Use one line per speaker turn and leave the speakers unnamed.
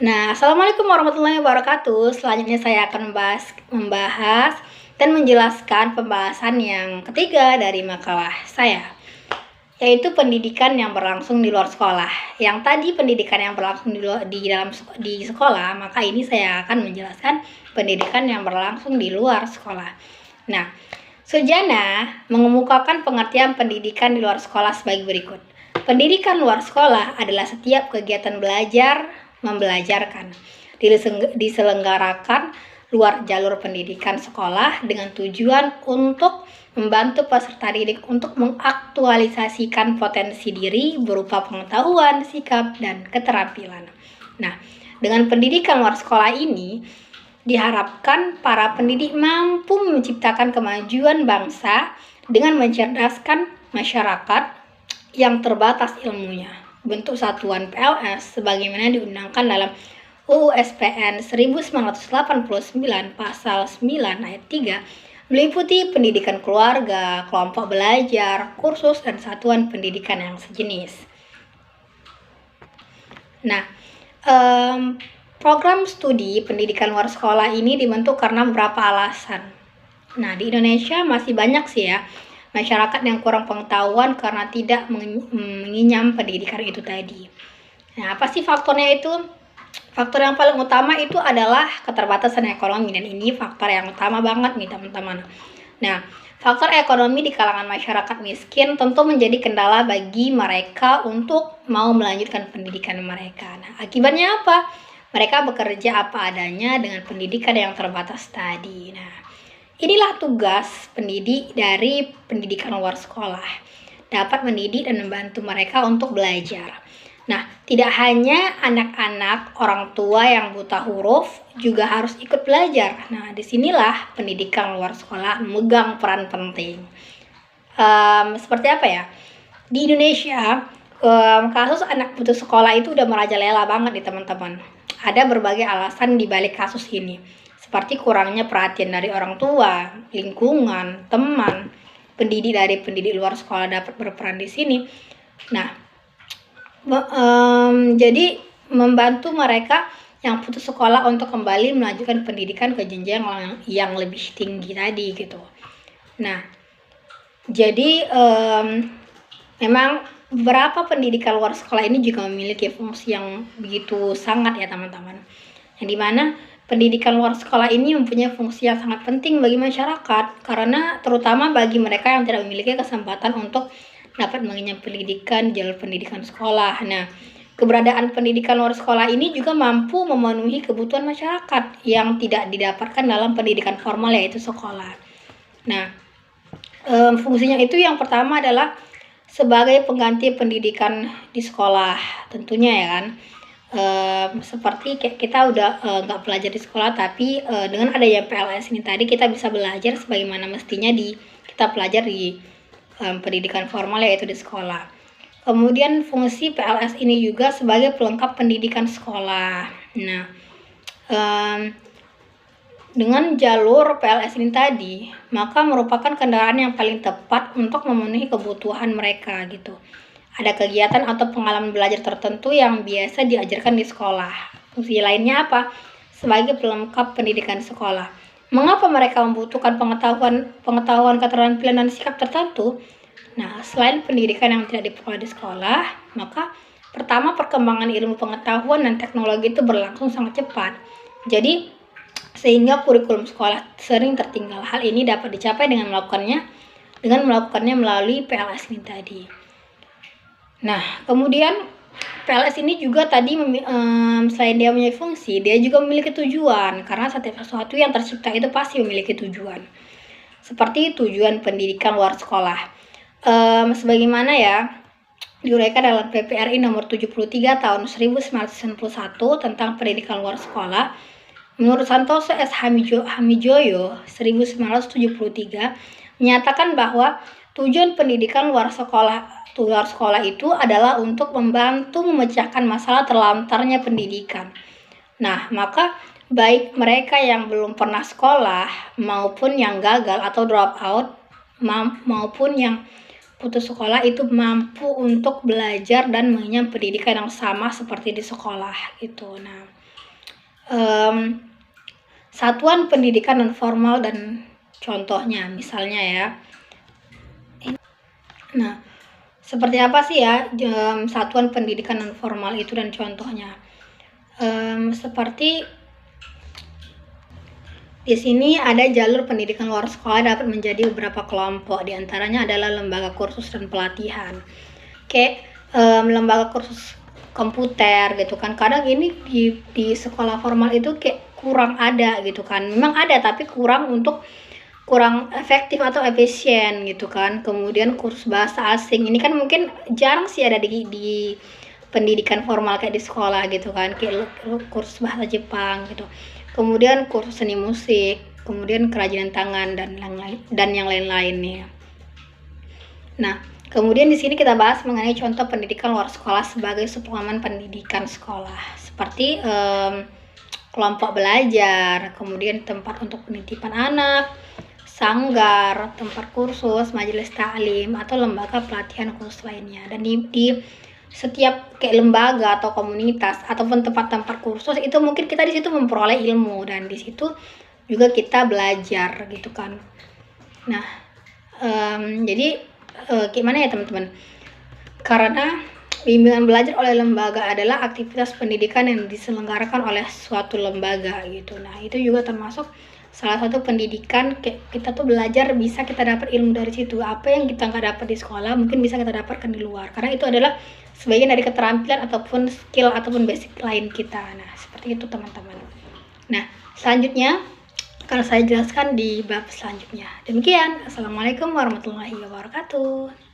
Nah, Assalamualaikum warahmatullahi wabarakatuh. Selanjutnya saya akan membahas dan menjelaskan pembahasan yang ketiga dari makalah saya, yaitu pendidikan yang berlangsung di luar sekolah. Yang tadi pendidikan yang berlangsung di sekolah, maka ini saya akan menjelaskan pendidikan yang berlangsung di luar sekolah. Nah, Sujana mengemukakan pengertian pendidikan di luar sekolah sebagai berikut. Pendidikan luar sekolah adalah setiap kegiatan belajar membelajarkan diselenggarakan luar jalur pendidikan sekolah dengan tujuan untuk membantu peserta didik untuk mengaktualisasikan potensi diri berupa pengetahuan, sikap, dan keterampilan. Nah, dengan pendidikan luar sekolah ini diharapkan para pendidik mampu menciptakan kemajuan bangsa dengan mencerdaskan masyarakat yang terbatas ilmunya. Bentuk satuan PLS sebagaimana diundangkan dalam UU SPN 1989 pasal 9 ayat 3 meliputi pendidikan keluarga, kelompok belajar, kursus, dan satuan pendidikan yang sejenis. Nah, program studi pendidikan luar sekolah ini dibentuk karena beberapa alasan. Nah, di Indonesia masih banyak sih ya masyarakat yang kurang pengetahuan karena tidak mengenyam pendidikan itu tadi. Nah, apa sih faktornya itu? Faktor yang paling utama itu adalah keterbatasan ekonomi, dan ini faktor yang utama banget nih teman-teman. Nah, faktor ekonomi di kalangan masyarakat miskin tentu menjadi kendala bagi mereka untuk mau melanjutkan pendidikan mereka. Nah, akibatnya apa? Mereka bekerja apa adanya dengan pendidikan yang terbatas tadi. Nah, inilah tugas pendidik dari pendidikan luar sekolah, dapat mendidik dan membantu mereka untuk belajar. Nah, tidak hanya anak-anak orang tua yang buta huruf juga harus ikut belajar. Nah, disinilah pendidikan luar sekolah memegang peran penting. Seperti apa ya? Di Indonesia, kasus anak putus sekolah itu udah merajalela banget nih teman-teman. Ada berbagai alasan di balik kasus ini, seperti kurangnya perhatian dari orang tua, lingkungan, teman, pendidik dari pendidik luar sekolah dapat berperan di sini. Nah, jadi membantu mereka yang putus sekolah untuk kembali melanjutkan pendidikan ke jenjang yang lebih tinggi tadi gitu. Nah, jadi memang beberapa pendidikan luar sekolah ini juga memiliki fungsi yang begitu sangat ya teman-teman, yang dimana pendidikan luar sekolah ini mempunyai fungsi yang sangat penting bagi masyarakat, karena terutama bagi mereka yang tidak memiliki kesempatan untuk dapat mengenyam pendidikan jalur pendidikan sekolah. Nah, keberadaan pendidikan luar sekolah ini juga mampu memenuhi kebutuhan masyarakat yang tidak didapatkan dalam pendidikan formal, yaitu sekolah. Nah, fungsinya itu yang pertama adalah sebagai pengganti pendidikan di sekolah tentunya ya kan. Seperti kita udah nggak belajar di sekolah, tapi dengan adanya PLS ini tadi kita bisa belajar sebagaimana mestinya kita belajar di pendidikan formal, yaitu di sekolah. Kemudian fungsi PLS ini juga sebagai pelengkap pendidikan sekolah. Nah, dengan jalur PLS ini tadi, maka merupakan kendaraan yang paling tepat untuk memenuhi kebutuhan mereka gitu. Ada kegiatan atau pengalaman belajar tertentu yang biasa diajarkan di sekolah. Fungsi lainnya apa? Sebagai pelengkap pendidikan sekolah. Mengapa mereka membutuhkan pengetahuan, keterampilan, dan sikap tertentu? Nah, selain pendidikan yang tidak diperoleh di sekolah, maka pertama, perkembangan ilmu pengetahuan dan teknologi itu berlangsung sangat cepat. Jadi, sehingga kurikulum sekolah sering tertinggal. Hal ini dapat dicapai dengan melakukannya melalui PLS ini tadi. Nah, kemudian PLS ini juga tadi selain dia memiliki fungsi, dia juga memiliki tujuan, karena setiap sesuatu yang tercipta itu pasti memiliki tujuan. Seperti tujuan pendidikan luar sekolah. Sebagaimana ya diuraikan dalam PPRI nomor 73 tahun 1991 tentang pendidikan luar sekolah. Menurut Santoso S. Hamijoyo 1973 menyatakan bahwa tujuan pendidikan luar sekolah itu adalah untuk membantu memecahkan masalah terlantarnya pendidikan. Nah, maka baik mereka yang belum pernah sekolah maupun yang gagal atau drop out maupun yang putus sekolah itu mampu untuk belajar dan mengenyam pendidikan yang sama seperti di sekolah gitu. Nah, satuan pendidikan non formal dan contohnya misalnya ya. Nah, seperti apa sih ya satuan pendidikan non formal itu dan contohnya? Seperti di sini ada jalur pendidikan luar sekolah dapat menjadi beberapa kelompok, diantaranya adalah lembaga kursus dan pelatihan. Kayak lembaga kursus komputer gitu kan. Kadang ini di sekolah formal itu kayak kurang ada gitu kan. Memang ada tapi kurang efektif atau efisien gitu kan. Kemudian kursus bahasa asing ini kan mungkin jarang sih ada di pendidikan formal kayak di sekolah gitu kan, kayak kursus bahasa Jepang gitu. Kemudian kursus seni musik, kemudian kerajinan tangan dan yang lain-lainnya. Nah, kemudian di sini kita bahas mengenai contoh pendidikan luar sekolah sebagai suplemen pendidikan sekolah, seperti kelompok belajar, kemudian tempat untuk penitipan anak, sanggar, tempat kursus, majelis taklim, atau lembaga pelatihan khusus lainnya. Dan di setiap kayak lembaga atau komunitas ataupun tempat-tempat kursus itu mungkin kita di situ memperoleh ilmu dan di situ juga kita belajar gitu kan. Nah, jadi gimana ya teman-teman? Karena bimbingan belajar oleh lembaga adalah aktivitas pendidikan yang diselenggarakan oleh suatu lembaga gitu. Nah, itu juga termasuk salah satu pendidikan, kayak kita tuh belajar bisa kita dapat ilmu dari situ. Apa yang kita nggak dapat di sekolah mungkin bisa kita dapatkan di luar, karena itu adalah sebagian dari keterampilan ataupun skill ataupun basic lain kita. Nah, seperti itu teman-teman. Nah, selanjutnya akan saya jelaskan di bab selanjutnya. Demikian, assalamualaikum warahmatullahi wabarakatuh.